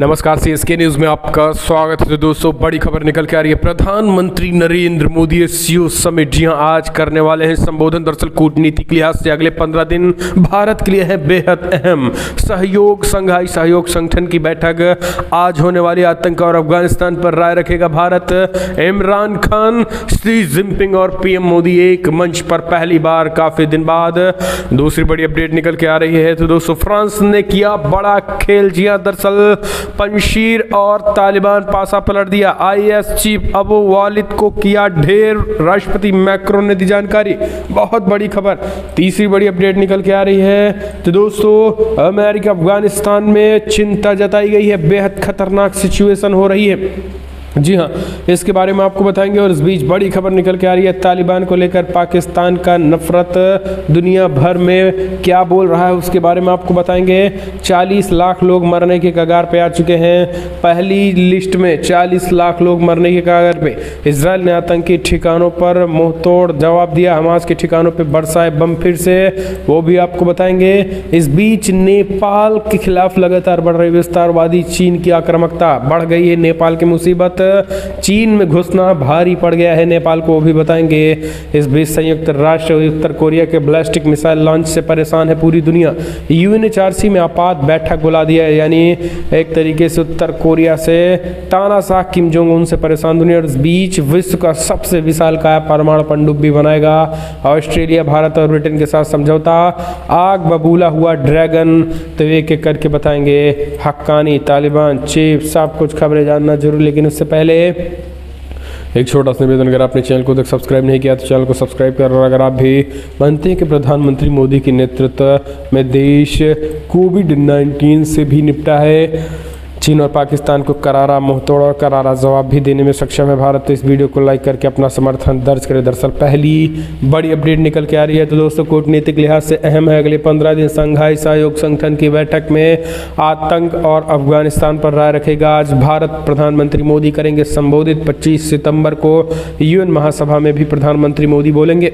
नमस्कार, CSK news में आपका स्वागत है। तो दोस्तों, बड़ी खबर निकल के आ रही है। प्रधानमंत्री नरेंद्र मोदी एससीओ समिट जी हां आज करने वाले हैं संबोधन। दरअसल कूटनीतिक लिहाज से अगले 15 दिन भारत के लिए है बेहद अहम। शंघाई सहयोग संगठन की बैठक आज होने वाली। आतंक और अफगानिस्तान पर राय रखेगा भारत। इमरान खान, शी जिनपिंग और पीएम मोदी एक मंच पर पहली बार काफी दिन बाद। दूसरी बड़ी अपडेट निकल के आ रही है। तो दोस्तों, फ्रांस ने किया बड़ा खेल। जी हां, दरअसल पंशीर और तालिबान पासा पलट दिया। आईएस चीफ अबू वालिद को किया ढेर, राष्ट्रपति मैक्रोन ने दी जानकारी। बहुत बड़ी खबर। तीसरी बड़ी अपडेट निकल के आ रही है। तो दोस्तों, अमेरिका अफगानिस्तान में चिंता जताई गई है। बेहद खतरनाक सिचुएशन हो रही है। जी हाँ, इसके बारे में आपको बताएंगे। और इस बीच बड़ी खबर निकल के आ रही है। तालिबान को लेकर पाकिस्तान का नफरत दुनिया भर में क्या बोल रहा है उसके बारे में आपको बताएंगे। 40 लाख लोग मरने के कगार पे आ चुके हैं। पहली लिस्ट में 40 लाख लोग मरने के कगार पे। इजराइल ने आतंकी ठिकानों पर मुंहतोड़ जवाब दिया। हमास के ठिकानों पे बरसाए बम फिर से, वो भी आपको बताएंगे। इस बीच नेपाल के खिलाफ लगातार बढ़ रही विस्तारवादी चीन की आक्रामकता बढ़ गई है। नेपाल की मुसीबत, चीन में घुसना भारी पड़ गया है नेपाल को, वो भी बताएंगे। इस बीच संयुक्त राष्ट्र उत्तर कोरिया के बैलिस्टिक मिसाइल लॉन्च से परेशान है पूरी दुनिया। यूएनएचआरसी में आपात बैठक बुला दिया है। यानी एक तरीके से उत्तर कोरिया से तानाशाह किम जोंग उन से परेशान दुनिया। और इस बीच विश्व का सबसे विशालकाय परमाणु पनडुब्बी बनाएगा ऑस्ट्रेलिया। भारत और ब्रिटेन के साथ समझौता। आग बबूला हुआ ड्रैगन। तो एक एक करके बताएंगे। हक्कानी, तालिबान, चीफ, सब कुछ खबरें जानना जरूर। लेकिन उससे पहले एक छोटा सा निवेदन, अगर आपने चैनल को तक सब्सक्राइब नहीं किया तो चैनल को सब्सक्राइब कर। और अगर आप भी मानते हैं कि प्रधानमंत्री मोदी के नेतृत्व में देश कोविड-19 से भी निपटा है, चीन और पाकिस्तान को करारा मुंहतोड़ और करारा जवाब भी देने में सक्षम है भारत, तो इस वीडियो को लाइक करके अपना समर्थन दर्ज करें। दरअसल पहली बड़ी अपडेट निकल के आ रही है। तो दोस्तों, कूटनीतिक लिहाज से अहम है। अगले 15 दिन शंघाई सहयोग संगठन की बैठक में आतंक और अफगानिस्तान पर राय रखेगा आज भारत। प्रधानमंत्री मोदी करेंगे संबोधित। 25 सितंबर को यूएन महासभा में भी प्रधानमंत्री मोदी बोलेंगे।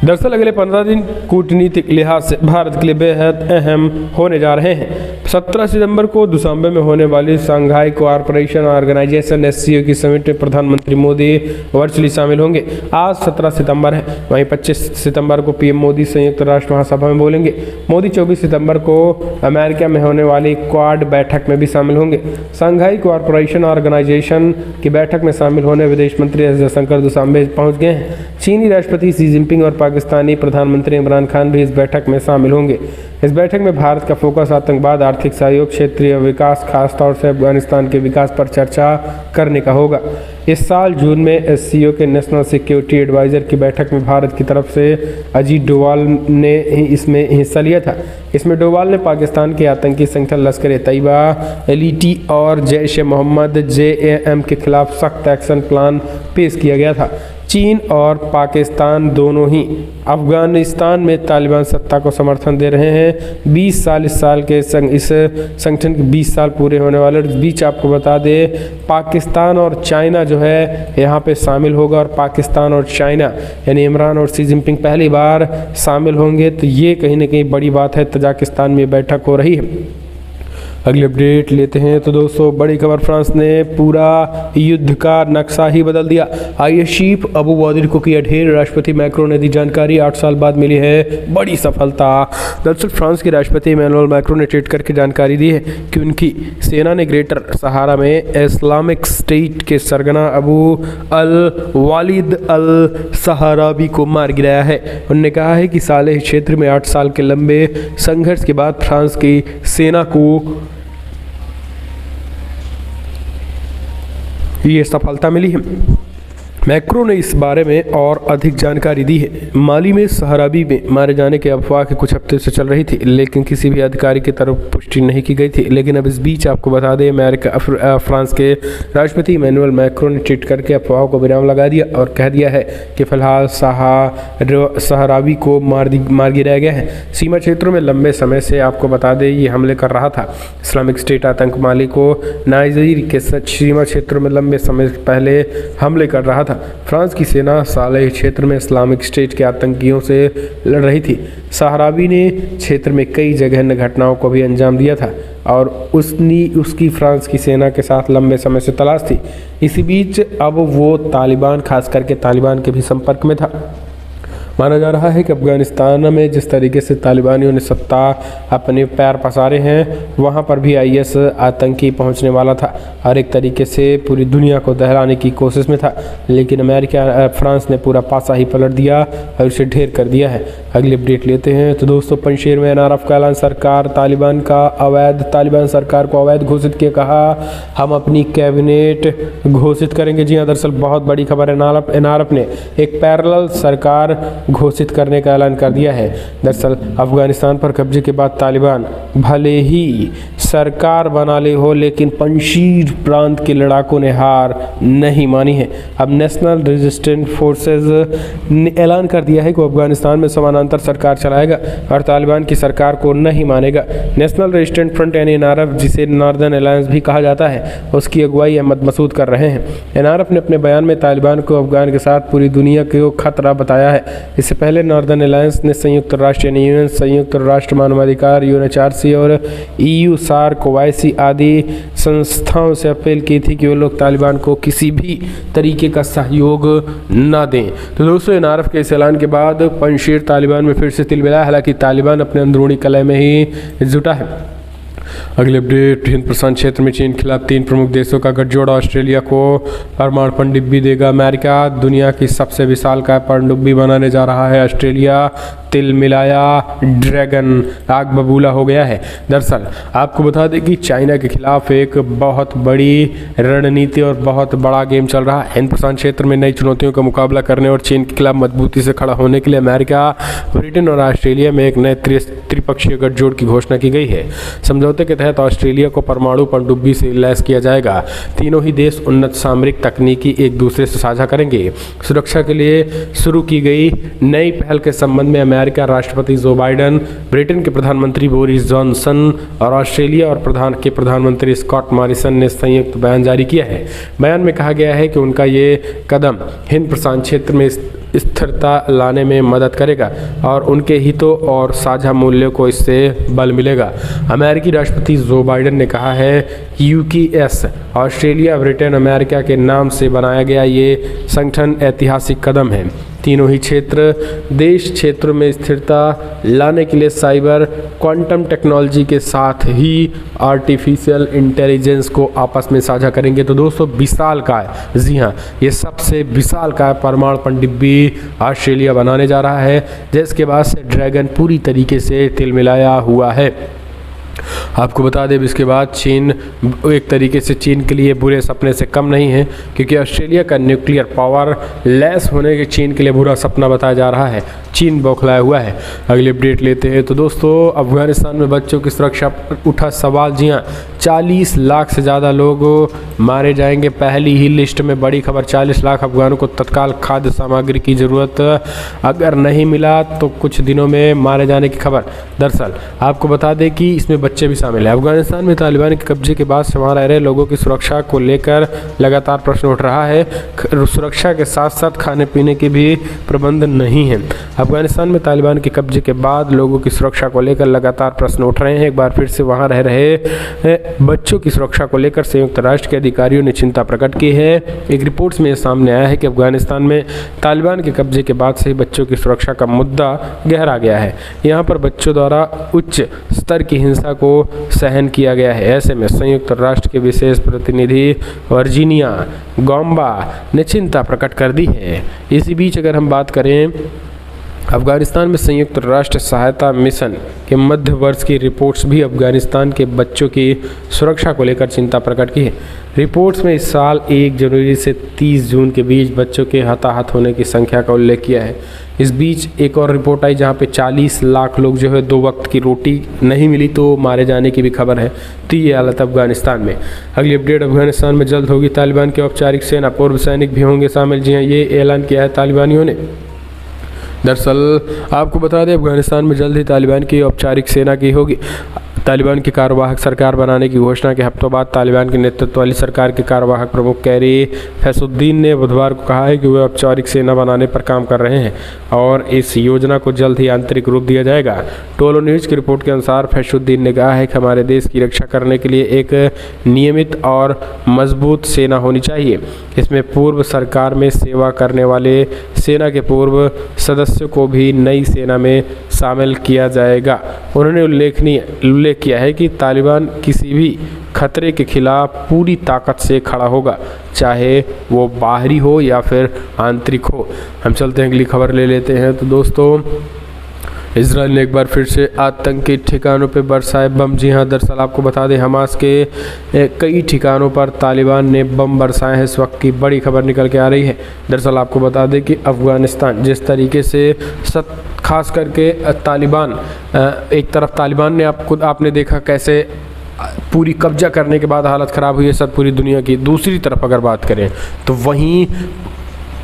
दरअसल अगले 15 दिन कूटनीतिक लिहाज से भारत के लिए बेहद अहम होने जा रहे हैं। 17 सितंबर को दुशांबे में होने वाली शंघाई कोऑपरेशन ऑर्गेनाइजेशन एससीओ की समिट में प्रधानमंत्री मोदी वर्चुअली शामिल होंगे। आज 17 सितंबर है। वहीं 25 सितंबर को पीएम मोदी संयुक्त राष्ट्र महासभा में बोलेंगे। मोदी 24 सितंबर को अमेरिका में होने वाली क्वाड बैठक में भी शामिल होंगे। शंघाई कोऑपरेशन ऑर्गेनाइजेशन की बैठक में शामिल होने विदेश मंत्री एस जयशंकर दुशांबे पहुंच गए हैं। चीनी राष्ट्रपति शी जिनपिंग और पाकिस्तानी प्रधानमंत्री इमरान खान भी इस बैठक में शामिल होंगे। इस बैठक में भारत का फोकस आतंकवाद, आर्थिक सहयोग, क्षेत्रीय विकास, खासतौर से अफगानिस्तान के विकास पर चर्चा करने का होगा। इस साल जून में एससीओ के नेशनल सिक्योरिटी एडवाइजर की बैठक में भारत की तरफ से अजीत डोवाल ने इसमें हिस्सा लिया था। इसमें डोवाल ने पाकिस्तान के आतंकी संगठन लश्कर-ए-तैयबा, एलईटी और जैश-ए-मोहम्मद जेएम के खिलाफ सख्त एक्शन प्लान पेश किया गया था। चीन और पाकिस्तान दोनों ही अफगानिस्तान में तालिबान सत्ता को समर्थन दे रहे हैं। 20 साल इस साल के इस संगठन के 20 साल पूरे होने वाले। इस बीच आपको बता दें, पाकिस्तान और चाइना जो है यहाँ पे शामिल होगा। और पाकिस्तान और चाइना यानी इमरान और शी जिनपिंग पहली बार शामिल होंगे, तो ये कहीं ना कहीं बड़ी बात है। तजाकिस्तान में बैठक हो रही है। अगली अपडेट लेते हैं। तो दोस्तों, बड़ी खबर, फ्रांस ने पूरा युद्ध का नक्शा ही बदल दिया। आईएस चीफ अबू वालिद को किया ढेर, राष्ट्रपति मैक्रोन ने दी जानकारी। 8 साल बाद मिली है बड़ी सफलता। दरअसल फ्रांस के राष्ट्रपति इमैनुअल मैक्रोन ने ट्वीट करके जानकारी दी है कि उनकी सेना ने ग्रेटर सहारा में इस्लामिक स्टेट के सरगना अबू अल वालिद अल सहारावी को मार गिराया है। उन्होंने कहा है कि सालेह क्षेत्र में 8 साल के लंबे संघर्ष के बाद फ्रांस की सेना को ये सफलता मिली है। मैक्रो ने इस बारे में और अधिक जानकारी दी है। माली में सहराबी में मारे जाने की अफवाह के कुछ हफ्ते से चल रही थी, लेकिन किसी भी अधिकारी की तरफ पुष्टि नहीं की गई थी। लेकिन अब इस बीच आपको बता दें, फ्रांस के राष्ट्रपति इमैनुअल मैक्रोन ने ट्वीट करके अफवाहों को विराम लगा दिया और कह दिया है कि फिलहाल सहराबी को मार गिराया गया है। सीमा क्षेत्रों में लंबे समय से आपको बता दें ये हमले कर रहा था। इस्लामिक स्टेट आतंक माली को नाइजीर के सीमा क्षेत्रों में लंबे समय पहले हमले कर रहा था। फ्रांस की सेना सालेह क्षेत्र में इस्लामिक स्टेट के आतंकियों से लड़ रही थी। सहारावी ने क्षेत्र में कई जघन्य घटनाओं को भी अंजाम दिया था और उसकी फ्रांस की सेना के साथ लंबे समय से तलाश थी। इसी बीच अब वो तालिबान, खास करके तालिबान के भी संपर्क में था। माना जा रहा है कि अफगानिस्तान में जिस तरीके से तालिबानियों ने सत्ता अपने पैर पसारे हैं, वहाँ पर भी आईएस आतंकी पहुँचने वाला था और एक तरीके से पूरी दुनिया को दहलाने की कोशिश में था, लेकिन फ्रांस ने पूरा पासा ही पलट दिया और उसे ढेर कर दिया है। अगली अपडेट लेते हैं। तो दोस्तों, पंजशेर में एनआरएफ का ऐलान, तालिबान सरकार को अवैध घोषित किया, कहा हम अपनी कैबिनेट घोषित करेंगे। जी हाँ, दरअसल बहुत बड़ी खबर है। एनआरएफ ने एक पैरेलल सरकार घोषित करने का ऐलान कर दिया है। दरअसल अफगानिस्तान पर कब्जे के बाद तालिबान भले ही सरकार बना ले हो, लेकिन पंजशीर प्रांत के लड़ाकों ने हार नहीं मानी है। अब नेशनल रेजिस्टेंट फोर्सेस ने ऐलान कर दिया है कि अफगानिस्तान में समानांतर सरकार चलाएगा और तालिबान की सरकार को नहीं मानेगा। नेशनल रेजिस्टेंट फ्रंट यानी एनआरएफ, जिसे नॉर्दर्न अलायंस भी कहा जाता है, उसकी अगुवाई अहमद मसूद कर रहे हैं। एनआरएफ ने अपने बयान में तालिबान को अफगान के साथ पूरी दुनिया को खतरा बताया है। इससे पहले नॉर्दर्न अलायंस ने संयुक्त राष्ट्र यूनियन, संयुक्त राष्ट्र मानवाधिकार, यूएनएचआरसी और ईयू, सार्क, ओआईसी आदि संस्थाओं से अपील की थी कि वो लोग तालिबान को किसी भी तरीके का सहयोग ना दें। तो दोस्तों, एनआरएफ के इस ऐलान के बाद पंजशीर तालिबान में फिर से तिलमिला। हालांकि तालिबान अपने अंदरूनी कलह में ही जुटा है। अगले अपडेट, हिंद प्रशांत क्षेत्र में चीन के खिलाफ 3 प्रमुख देशों का गठजोड़, ऑस्ट्रेलिया को परमाणु पनडुब्बी देगा। अमेरिका दुनिया की सबसे विशालकाय पनडुब्बी बनाने जा रहा है। ऑस्ट्रेलिया तिल मिलाया, ड्रैगन आग बबूला हो गया है। दरअसल आपको बता दें कि चाइना के खिलाफ एक बहुत बड़ी रणनीति और बहुत बड़ा गेम चल रहा है। हिंद प्रशांत क्षेत्र में नई चुनौतियों का मुकाबला करने और चीन के खिलाफ मजबूती से खड़ा होने के लिए अमेरिका, ब्रिटेन और ऑस्ट्रेलिया में एक नए त्रिपक्षीय गठजोड़ की घोषणा की गई है। समझौते के तहत ऑस्ट्रेलिया को परमाणु पनडुब्बी से लैस किया जाएगा। तीनों ही देश उन्नत सामरिक तकनीकी एक दूसरे से साझा करेंगे। सुरक्षा के लिए शुरू की गई नई पहल के संबंध में अमेरिका राष्ट्रपति जो बाइडेन, ब्रिटेन के प्रधानमंत्री बोरिस जॉनसन और ऑस्ट्रेलिया और प्रधानमंत्री स्कॉट मॉरिसन ने संयुक्त बयान जारी किया है। बयान में कहा गया है कि उनका ये कदम हिंद प्रशांत क्षेत्र में स्थिरता लाने में मदद करेगा और उनके हितों और साझा मूल्यों को इससे बल मिलेगा। अमेरिकी राष्ट्रपति जो बाइडेन ने कहा है कि यूकेएस, ऑस्ट्रेलिया, ब्रिटेन, अमेरिका के नाम से बनाया गया ये संगठन ऐतिहासिक कदम है। तीनों ही क्षेत्रों में स्थिरता लाने के लिए साइबर, क्वांटम टेक्नोलॉजी के साथ ही आर्टिफिशियल इंटेलिजेंस को आपस में साझा करेंगे। तो दोस्तों, विशालकाय, जी हाँ, ये सबसे विशालकाय परमाणु पनडुब्बी ऑस्ट्रेलिया बनाने जा रहा है, जिसके बाद से ड्रैगन पूरी तरीके से तिलमिलाया हुआ है। आपको बता दें, इसके बाद चीन एक तरीके से चीन के लिए बुरे सपने से कम नहीं है, क्योंकि ऑस्ट्रेलिया का न्यूक्लियर पावर लेस होने के चीन के लिए बुरा सपना बताया जा रहा है। चीन बौखलाया हुआ है। अगली अपडेट लेते हैं। तो दोस्तों, अफगानिस्तान में बच्चों की सुरक्षा पर उठा सवाल। जी हाँ, 40 लाख से ज़्यादा लोग मारे जाएंगे। पहली ही लिस्ट में बड़ी खबर, 40 लाख अफगानों को तत्काल खाद्य सामग्री की ज़रूरत, अगर नहीं मिला तो कुछ दिनों में मारे जाने की खबर। दरअसल आपको बता दें कि इसमें बच्चे भी शामिल हैं। अफगानिस्तान में तालिबान के कब्जे के बाद से वहाँ रह रहे लोगों की सुरक्षा को लेकर लगातार प्रश्न उठ रहा है। सुरक्षा के साथ साथ खाने पीने के भी प्रबंध नहीं हैं। अफगानिस्तान में तालिबान के कब्जे के बाद लोगों की सुरक्षा को लेकर लगातार प्रश्न उठ रहे हैं। एक बार फिर से वहाँ रह रहे बच्चों की सुरक्षा को लेकर संयुक्त राष्ट्र के अधिकारियों ने चिंता प्रकट की है। एक रिपोर्ट में सामने आया है कि अफगानिस्तान में तालिबान के कब्जे के बाद से ही बच्चों की सुरक्षा का मुद्दा गहरा गया है। यहाँ पर बच्चों द्वारा उच्च स्तर की हिंसा को सहन किया गया है। ऐसे में संयुक्त राष्ट्र के विशेष प्रतिनिधि वर्जीनिया गॉम्बा ने चिंता प्रकट कर दी है। इसी बीच अगर हम बात करें, अफगानिस्तान में संयुक्त राष्ट्र सहायता मिशन के मध्य वर्ष की रिपोर्ट्स भी अफगानिस्तान के बच्चों की सुरक्षा को लेकर चिंता प्रकट की है। रिपोर्ट्स में इस साल 1 जनवरी से 30 जून के बीच बच्चों के हताहत होने की संख्या का उल्लेख किया है। इस बीच एक और रिपोर्ट आई जहां पे 40 लाख लोग जो है 2 वक्त की रोटी नहीं मिली तो मारे जाने की भी खबर है। तो ये हालत अफगानिस्तान में। अगली अपडेट, अफगानिस्तान में जल्द होगी तालिबान की औपचारिक सेना, पूर्व सैनिक भी होंगे शामिल। जी हाँ, ये ऐलान किया है तालिबानियों ने। दरअसल आपको बता दें, अफगानिस्तान में जल्द ही तालिबान की औपचारिक सेना की होगी। तालिबान की कार्यवाहक सरकार बनाने की घोषणा के हफ्तों बाद तालिबान के नेतृत्व वाली सरकार के कार्यवाहक प्रमुख कैरी फैसुद्दीन ने बुधवार को कहा है कि वे औपचारिक सेना बनाने पर काम कर रहे हैं और इस योजना को जल्द ही आंतरिक रूप दिया जाएगा। टोलो न्यूज़ की रिपोर्ट के अनुसार फैसुद्दीन ने कहा है कि हमारे देश की रक्षा करने के लिए एक नियमित और मजबूत सेना होनी चाहिए। इसमें पूर्व सरकार में सेवा करने वाले सेना के पूर्व सदस्यों को भी नई सेना में शामिल किया जाएगा। उन्होंने उल्लेख किया है कि तालिबान किसी भी खतरे के खिलाफ पूरी ताकत से खड़ा होगा, चाहे वो बाहरी हो या फिर आंतरिक हो। हम चलते हैं अगली खबर ले लेते हैं। तो दोस्तों, इजराइल ने एक बार फिर से आतंकी ठिकानों पर बरसाए बम। जी हाँ, दरअसल आपको बता दें हमास के कई ठिकानों पर तालिबान ने बम बरसाए हैं। इस वक्त की बड़ी खबर निकल के आ रही है। दरअसल आपको बता दें कि अफ़गानिस्तान जिस तरीके से खास करके तालिबान एक तरफ तालिबान ने आपने देखा कैसे पूरी कब्जा करने के बाद हालत ख़राब हुई है सब पूरी दुनिया की। दूसरी तरफ अगर बात करें तो वहीं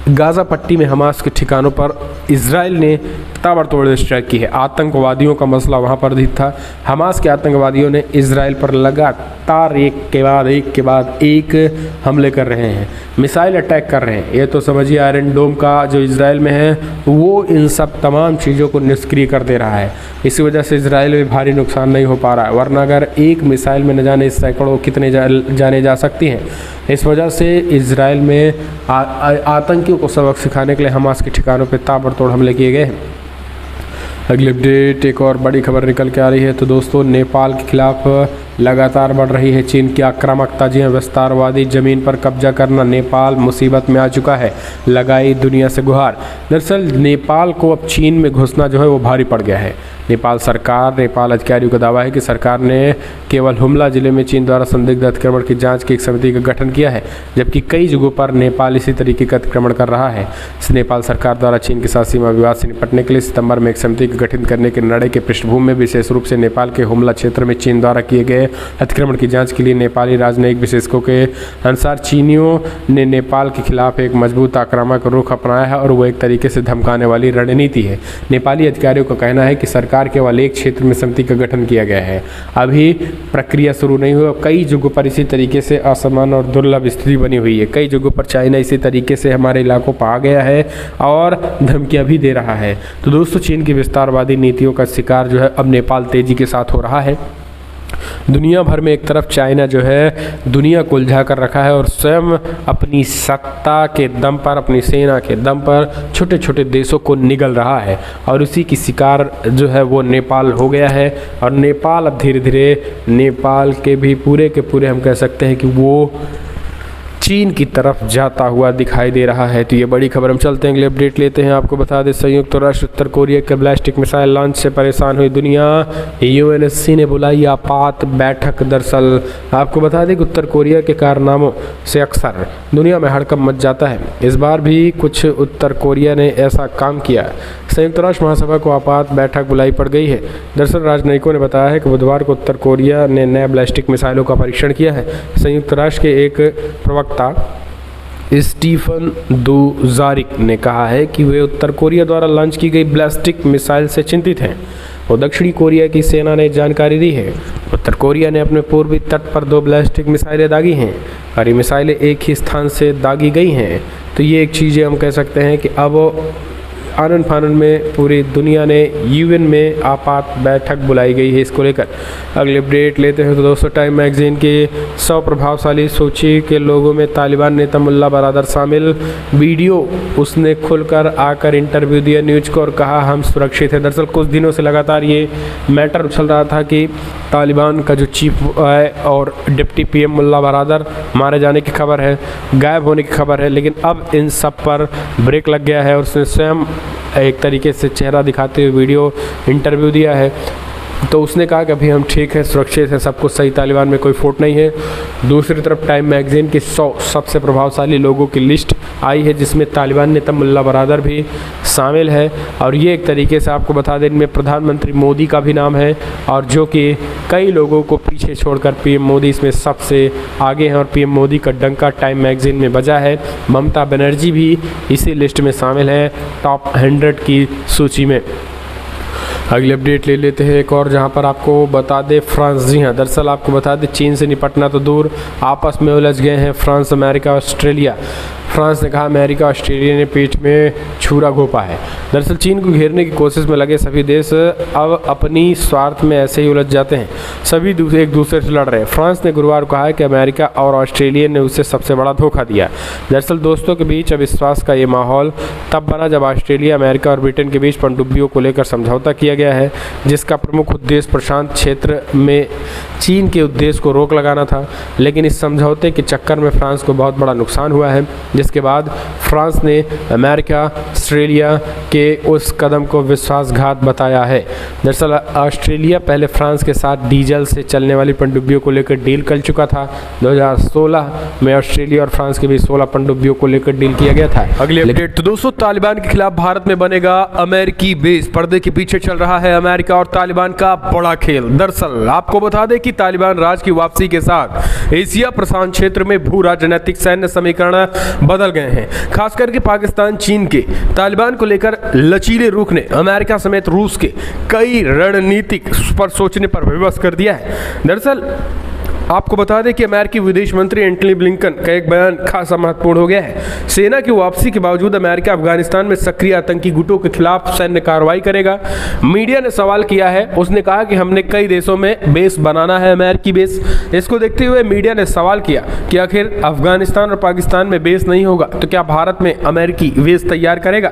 गाज़ा पट्टी में हमास के ठिकानों पर इजराइल ने ताबड़तोड़ स्ट्राइक की है। आतंकवादियों का मसला वहाँ पर भी था। हमास के आतंकवादियों ने इजराइल पर लगातार एक के बाद एक हमले कर रहे हैं, मिसाइल अटैक कर रहे हैं। ये तो समझिए आयरन डोम का जो इजराइल में है वो इन सब तमाम चीज़ों को निष्क्रिय कर दे रहा है। इसी वजह से इजराइल में भारी नुकसान नहीं हो पा रहा है, वरना अगर एक मिसाइल में न जाने सैकड़ों कितने जाने जा सकती हैं। इस वजह से इजराइल में आतंकियों को सबक सिखाने के लिए हमास के ठिकानों पर ताबड़तोड़ हमले किए गए हैं। अगली अपडेट एक और बड़ी खबर निकल के आ रही है। तो दोस्तों, नेपाल के खिलाफ लगातार बढ़ रही है चीन की आक्रामकता। जी हाँ, विस्तारवादी जमीन पर कब्जा करना, नेपाल मुसीबत में आ चुका है, लगाई दुनिया से गुहार। दरअसल नेपाल को अब चीन में घुसना जो है वो भारी पड़ गया है। नेपाल अधिकारियों का दावा है कि सरकार ने केवल हुमला जिले में चीन द्वारा संदिग्ध अतिक्रमण की जांच की एक समिति का गठन किया है, जबकि कई जगहों पर नेपाल इसी तरीके का अतिक्रमण कर रहा है। नेपाल सरकार द्वारा चीन के साथ सीमा विवाद से निपटने के लिए सितंबर में एक समिति का गठन करने के निर्णय के पृष्ठभूमि में विशेष रूप से नेपाल के हुमला क्षेत्र में चीन द्वारा किए गए अतिक्रमण की जांच के लिए नेपाली राजनयिक विशेषज्ञों के अनुसार चीनियों ने नेपाल के खिलाफ एक मजबूत आक्रामक रुख अपनाया है और वो एक तरीके से धमकाने वाली रणनीति है। नेपाली अधिकारियों का कहना है कि सरकार केवल एक क्षेत्र में समिति का गठन किया गया है, अभी प्रक्रिया शुरू नहीं हुई। कई जगहों पर इसी तरीके से असमान और दुर्लभ स्थिति बनी हुई है। कई जगहों पर चाइना इसी तरीके से हमारे इलाकों पर आ गया है और धमकियां भी दे रहा है। तो दोस्तों, चीन की विस्तारवादी नीतियों का शिकार जो है अब नेपाल तेजी के साथ हो रहा है। दुनिया भर में एक तरफ चाइना जो है दुनिया को उलझा कर रखा है और स्वयं अपनी सत्ता के दम पर, अपनी सेना के दम पर छोटे छोटे देशों को निगल रहा है और उसी की शिकार जो है वो नेपाल हो गया है। और नेपाल अब धीरे धीरे नेपाल के भी पूरे के पूरे हम कह सकते हैं कि वो चीन की तरफ जाता हुआ दिखाई दे रहा है। तो ये बड़ी खबर। हम चलते हैं अगले अपडेट लेते हैं। आपको बता दें संयुक्त राष्ट्र उत्तर कोरिया के बैलिस्टिक मिसाइल लॉन्च से परेशान हुई दुनिया, यूएनएससी ने बुलाई आपात बैठक। दरअसल आपको बता दें कि उत्तर कोरिया के कारनामों से अक्सर दुनिया में हड़कंप मच जाता है। इस बार भी कुछ उत्तर कोरिया ने ऐसा काम किया। संयुक्त राष्ट्र महासभा को आपात बैठक बुलाई पड़ गई है। दरअसल राजनयिकों ने बताया है कि बुधवार को उत्तर कोरिया ने नए बैलिस्टिक मिसाइलों का परीक्षण किया है। संयुक्त राष्ट्र के एक प्रवक्ता स्टीफन दुजारिक ने कहा है कि वे उत्तर कोरिया द्वारा लॉन्च की गई बैलिस्टिक मिसाइल से चिंतित हैं। वो दक्षिणी कोरिया की सेना ने जानकारी दी है। उत्तर कोरिया ने अपने पूर्वी तट पर 2 बैलिस्टिक मिसाइलें दागी हैं और ये मिसाइलें एक ही स्थान से दागी गई हैं। तो ये एक चीज़ें हम कह सकते हैं कि अब आनन फानन में पूरी दुनिया ने यूएन में आपात बैठक बुलाई गई है इसको लेकर। अगले अपडेट लेते हैं। तो दोस्तों, टाइम मैगजीन के 100 प्रभावशाली सूची के लोगों में तालिबान नेता मुल्ला बरादर शामिल। वीडियो उसने खुलकर आकर इंटरव्यू दिया न्यूज़ को और कहा हम सुरक्षित हैं। दरअसल कुछ दिनों से लगातार ये मैटर उछल रहा था कि तालिबान का जो चीफ है और डिप्टी पीएम मुल्ला बरादर मारे जाने की खबर है, गायब होने की खबर है, लेकिन अब इन सब पर ब्रेक लग गया है और उसने स्वयं एक तरीके से चेहरा दिखाते हुए वीडियो इंटरव्यू दिया है। तो उसने कहा कि अभी हम ठीक है, सुरक्षित है, सब कुछ सही, तालिबान में कोई फूट नहीं है। दूसरी तरफ टाइम मैगजीन की 100 सबसे प्रभावशाली लोगों की लिस्ट आई है जिसमें तालिबान नेता मुल्ला बरादर भी शामिल है। और ये एक तरीके से आपको बता दें इनमें प्रधानमंत्री मोदी का भी नाम है और जो कि कई लोगों को पीछे छोड़कर पीएम मोदी इसमें सबसे आगे हैं और पीएम मोदी का डंका टाइम मैगजीन में बजा है। ममता बनर्जी भी इसी लिस्ट में शामिल है टॉप 100 की सूची में। अगली अपडेट ले लेते हैं एक और, जहां पर आपको बता दें फ्रांस, जी हाँ दरअसल आपको बता दें चीन से निपटना तो दूर, आपस में उलझ गए हैं फ्रांस, अमेरिका, ऑस्ट्रेलिया। फ्रांस ने कहा अमेरिका ऑस्ट्रेलिया ने पेट में छुरा घोंपा है। दरअसल चीन को घेरने की कोशिश में लगे सभी देश अब अपनी स्वार्थ में ऐसे ही उलझ जाते हैं, सभी एक दूसरे से लड़ रहे हैं। फ्रांस ने गुरुवार को कहा है कि अमेरिका और ऑस्ट्रेलिया ने उसे सबसे बड़ा धोखा दिया। दरअसल दोस्तों के बीच अविश्वास का ये माहौल तब बना जब ऑस्ट्रेलिया, अमेरिका और ब्रिटेन के बीच पनडुब्बियों को लेकर समझौता किया गया है, जिसका प्रमुख उद्देश्य प्रशांत क्षेत्र में चीन के उद्देश्य को रोक लगाना था। लेकिन इस समझौते के चक्कर में फ्रांस को बहुत बड़ा नुकसान हुआ है, जिसके बाद फ्रांस ने अमेरिका, ऑस्ट्रेलिया के उस कदम को विश्वासघात बताया है। दरअसल ऑस्ट्रेलिया पहले फ्रांस के साथ डीजल से चलने वाली पनडुब्बियों को लेकर डील कर चुका था। 2016 में ऑस्ट्रेलिया और फ्रांस के बीच 16 पनडुब्बियों को लेकर डील किया गया था। अगली अपडेट तो दोस्तों, तालिबान के खिलाफ भारत में बनेगा अमेरिकी बेस, पर्दे के पीछे चल रहा है अमेरिका और तालिबान का बड़ा खेल। दरअसल आपको बता दें कि तालिबान राज की वापसी के साथ एशिया प्रशांत क्षेत्र में भू राजनीतिक सैन्य समीकरण बदल गए हैं। खास करके पाकिस्तान, चीन के तालिबान को लेकर लचीले रुख ने अमेरिका समेत रूस के कई रणनीतिक पर सोचने पर विवश कर दिया है। दरअसल आपको बता दें कि अमेरिकी विदेश मंत्री एंटनी ब्लिंकन का एक बयान खासा महत्वपूर्ण हो गया है। सेना की वापसी के बावजूद अमेरिका अफगानिस्तान में सक्रिय आतंकी गुटों के खिलाफ सैन्य कार्रवाई करेगा। मीडिया ने सवाल किया है, उसने कहा कि हमने कई देशों में बेस बनाना है, अमेरिकी बेस। इसको देखते हुए मीडिया ने सवाल किया कि आखिर अफगानिस्तान और पाकिस्तान में बेस नहीं होगा तो क्या भारत में अमेरिकी बेस तैयार करेगा।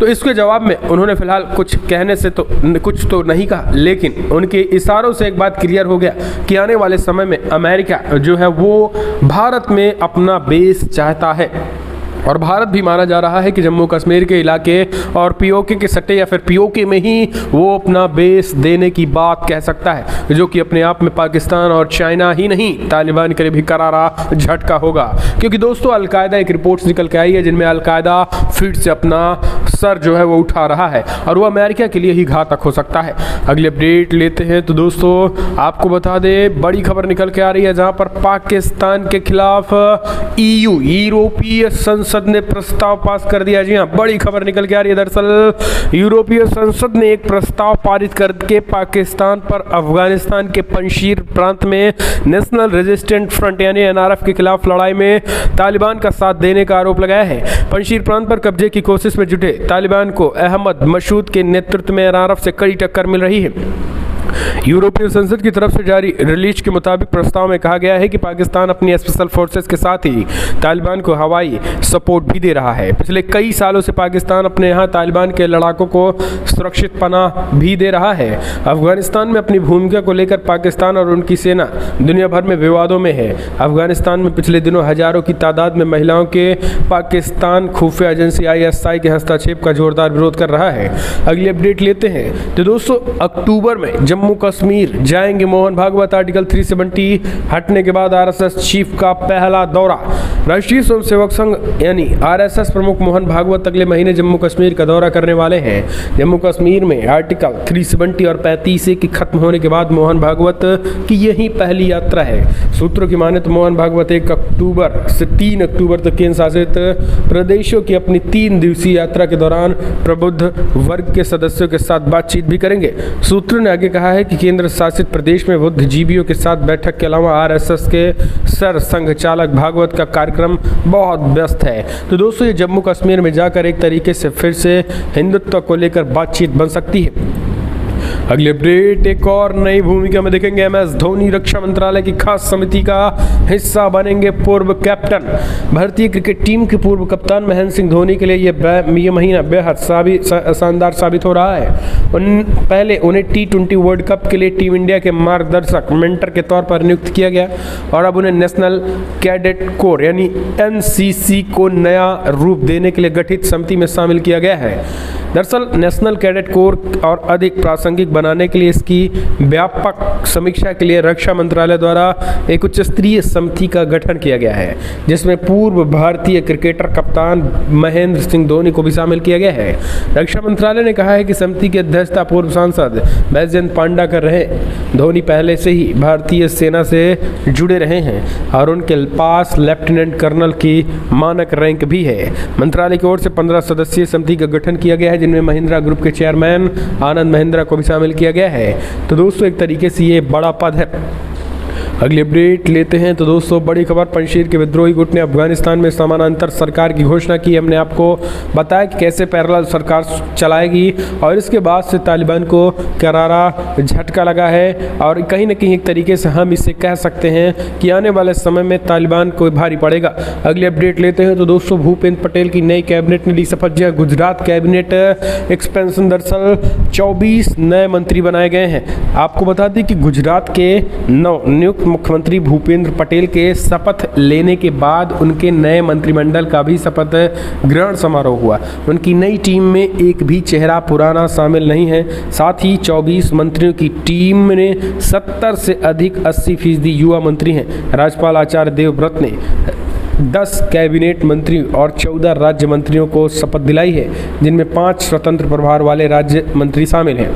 तो इसके जवाब में उन्होंने फिलहाल कुछ कहने से तो कुछ तो नहीं कहा, लेकिन उनके इशारों से एक बात क्लियर हो गया कि आने वाले समय में अमेरिका जो है वो भारत में अपना बेस चाहता है। और भारत भी माना जा रहा है कि जम्मू कश्मीर के इलाके और पीओके के सट्टे या फिर पीओके में ही वो अपना बेस देने की बात कह सकता है, जो कि अपने आप में पाकिस्तान और चाइना ही नहीं तालिबान के लिए भी करारा झटका होगा। क्योंकि दोस्तों अलकायदा एक रिपोर्ट्स निकल के आई है जिनमें अलकायदा फिर से अपना सर जो है वो उठा रहा है और वो अमेरिका के लिए ही घातक हो सकता है। अगली अपडेट लेते हैं तो दोस्तों आपको बता दें बड़ी खबर निकल के आ रही है, जहां पर पाकिस्तान के खिलाफ यूरोपीय संसद ने प्रस्ताव पास कर दिया। जी हाँ, बड़ी खबर निकल के आ रही है। दरअसल यूरोपीय संसद ने एक प्रस्ताव पारित करके पाकिस्तान पर अफगानिस्तान के पंजशीर प्रांत में नेशनल रेजिस्टेंट फ्रंट यानी एनआरएफ के खिलाफ लड़ाई में तालिबान का साथ देने का आरोप लगाया है। पंजशीर प्रांत पर कब्जे की कोशिश में जुटे तालिबान को अहमद मसूद के नेतृत्व में एनआरएफ से कड़ी टक्कर मिल रही है। यूरोपीय संसद की तरफ से जारी रिलीज के मुताबिक प्रस्ताव में कहा गया है कि पाकिस्तान अपनी स्पेशल फोर्सेस के साथ ही तालिबान को हवाई सपोर्ट भी दे रहा है। पिछले कई सालों से पाकिस्तान अपने यहाँ तालिबान के लड़ाकों को सुरक्षित पनाह भी दे रहा है। अफगानिस्तान में अपनी भूमिका को लेकर पाकिस्तान और उनकी सेना दुनिया भर में विवादों में है। अफगानिस्तान में पिछले दिनों हजारों की तादाद में महिलाओं के पाकिस्तान खुफिया एजेंसी ISI के हस्तक्षेप का जोरदार विरोध कर रहा है। अगली अपडेट लेते हैं तो दोस्तों अक्टूबर में जम्मू कश्मीर जाएंगे मोहन भागवत। आर्टिकल 370 हटने के बाद RSS चीफ का पहला दौरा। राष्ट्रीय स्वयंसेवक संघ यानी RSS प्रमुख मोहन भागवत अगले महीने जम्मू कश्मीर का दौरा करने वाले हैं। जम्मू कश्मीर में आर्टिकल 370 और 35A के खत्म होने के बाद मोहन भागवत की यही पहली यात्रा है। सूत्रों की माने तो मोहन भागवत 1 अक्टूबर से 3 अक्टूबर तक केंद्र शासित प्रदेशों की अपनी 3 दिवसीय यात्रा के दौरान प्रबुद्ध वर्ग के सदस्यों के साथ बातचीत भी करेंगे। सूत्रों ने आगे कहा है कि केंद्र शासित प्रदेश में बुद्धिजीवियों के साथ बैठक के अलावा RSS के सर संघ चालक भागवत का कार्यक्रम बहुत व्यस्त है। तो दोस्तों ये जम्मू कश्मीर में जाकर एक तरीके से फिर से हिंदुत्व को लेकर बातचीत बन सकती है। अगली अपडेट एक और नई भूमिका में देखेंगे। MS धोनी रक्षा मंत्रालय की खास समिति का हिस्सा बनेंगे। पूर्व कैप्टन भारतीय क्रिकेट टीम के पूर्व कप्तान महेंद्र सिंह धोनी के लिए ये महीना बेहद शानदार साबित हो रहा है। पहले उन्हें T20 वर्ल्ड कप के लिए टीम इंडिया के मार्गदर्शक मेंटर के तौर पर नियुक्त किया गया और अब उन्हें नेशनल कैडेट कोर यानी NCC को नया रूप देने के लिए गठित समिति में शामिल किया गया है। दरअसल नेशनल कैडेट कोर और अधिक प्रासंगिक बनाने के लिए इसकी व्यापक समीक्षा के लिए रक्षा मंत्रालय द्वारा एक उच्च स्तरीय समिति का गठन किया गया है, जिसमें पूर्व भारतीय क्रिकेटर कप्तान महेंद्र सिंह धोनी को भी शामिल किया गया है। रक्षा मंत्रालय ने कहा है कि समिति की अध्यक्षता पूर्व सांसद बैजयंत पांडा कर रहे हैं। धोनी पहले से ही भारतीय सेना से जुड़े रहे हैं और उनके पास लेफ्टिनेंट कर्नल की मानक रैंक भी है। मंत्रालय की ओर से 15 सदस्यीय समिति का गठन किया गया है, जिनमें महिंद्रा ग्रुप के चेयरमैन आनंद महिंद्रा को भी शामिल किया गया है। तो दोस्तों एक तरीके से ये बड़ा पद है। अगली अपडेट लेते हैं। तो दोस्तों बड़ी खबर, पंजशीर के विद्रोही गुट ने अफगानिस्तान में समानांतर सरकार की घोषणा की। हमने आपको बताया कि कैसे पैरेलल सरकार चलाएगी और इसके बाद से तालिबान को करारा झटका लगा है और कहीं ना कहीं एक तरीके से हम इसे कह सकते हैं कि आने वाले समय में तालिबान को भारी पड़ेगा। अगली अपडेट लेते हैं। तो दोस्तों भूपेंद्र पटेल की नई कैबिनेट ने ली शपथ। जी गुजरात कैबिनेट एक्सपेंशन, दरअसल 24 नए मंत्री बनाए गए हैं। आपको बता दें कि गुजरात के नवनियुक्त मुख्यमंत्री भूपेंद्र पटेल के शपथ लेने के बाद उनके नए मंत्रिमंडल का भी शपथ ग्रहण समारोह हुआ। उनकी नई टीम में एक भी चेहरा पुराना शामिल नहीं है। साथ ही 24 मंत्रियों की टीम में 70 से अधिक 80% युवा मंत्री हैं। राज्यपाल आचार्य देवव्रत ने 10 कैबिनेट मंत्री और 14 राज्य मंत्रियों को शपथ दिलाई है, जिनमें 5 स्वतंत्र प्रभार वाले राज्य मंत्री शामिल हैं।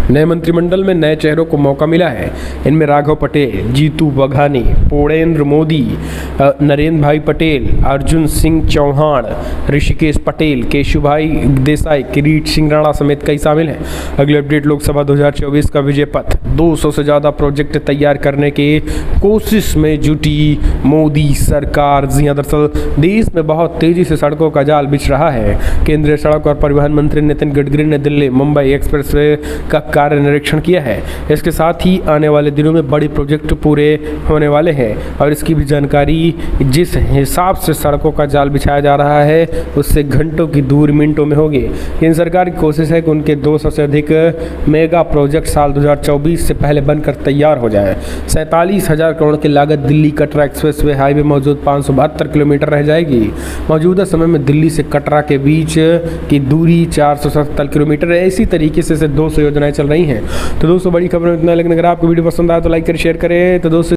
नए मंत्रिमंडल में नए चेहरों को मौका मिला है। इनमें राघव पटेल, जीतू वघानी, पूर्णेंद्र मोदी, नरेंद्र भाई पटेल, अर्जुन सिंह चौहान, ऋषिकेश पटेल, केशुभाई देसाई, किरीट सिंह राणा समेत कई शामिल हैं। अगले अपडेट, लोकसभा 2024 का विजय पथ, 200 से ज़्यादा प्रोजेक्ट तैयार करने के कोशिश में जुटी मोदी सरकार। जी हाँ, दरअसल देश में बहुत तेजी से सड़कों का जाल बिछ रहा है। केंद्रीय सड़क और परिवहन मंत्री नितिन गडकरी ने दिल्ली मुंबई एक्सप्रेसवे का कार्य निरीक्षण किया है। इसके साथ ही आने वाले दिनों में बड़े प्रोजेक्ट पूरे होने वाले हैं और इसकी भी जानकारी, जिस हिसाब से सड़कों का जाल बिछाया जा रहा है उससे घंटों की दूर मिनटों में होगी। केंद्र सरकार की कोशिश है कि उनके 200 से अधिक मेगा प्रोजेक्ट साल 2024 से पहले बनकर तैयार हो जाए। 47,000 करोड़ की लागत दिल्ली कटरा एक्सप्रेसवे हाईवे मौजूद 572 किलोमीटर रह जाएगी। मौजूदा समय में दिल्ली से कटरा के बीच की दूरी 470 किलोमीटर है। इसी तरीके से 200 योजनाएं चल रही हैं। तो दोस्तों बड़ी खबर में इतना, लेकिन अगर आपको वीडियो पसंद आए तो लाइक करें, शेयर करें। तो दोस्तों